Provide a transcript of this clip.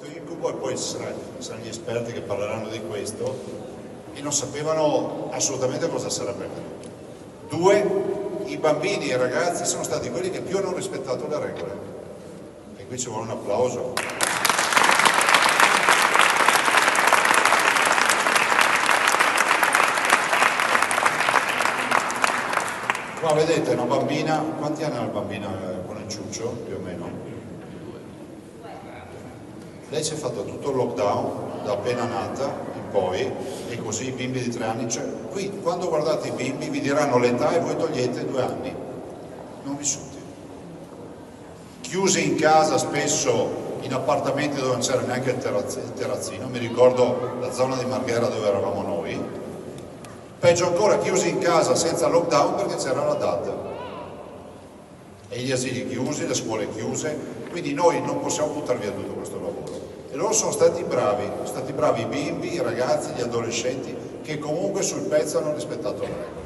questo incubo, e poi saranno gli esperti che parleranno di questo, e non sapevano assolutamente cosa sarebbe accaduto. 2, i bambini e i ragazzi sono stati quelli che più hanno rispettato le regole, e qui ci vuole un applauso. Qua vedete una bambina, quanti anni ha la bambina con il ciuccio più o meno? Lei si è fatto tutto il lockdown da appena nata in poi, e così i bimbi di 3 anni, cioè qui quando guardate i bimbi vi diranno l'età e voi togliete 2 anni non vissuti, chiusi in casa, spesso in appartamenti dove non c'era neanche il terrazzino. Mi ricordo la zona di Marghera dove eravamo noi, peggio ancora chiusi in casa senza lockdown perché c'era la DAD, e gli asili chiusi, le scuole chiuse, quindi noi non possiamo buttare via tutto questo lavoro. E loro sono stati bravi i bimbi, i ragazzi, gli adolescenti, che comunque sul pezzo hanno rispettato le regole.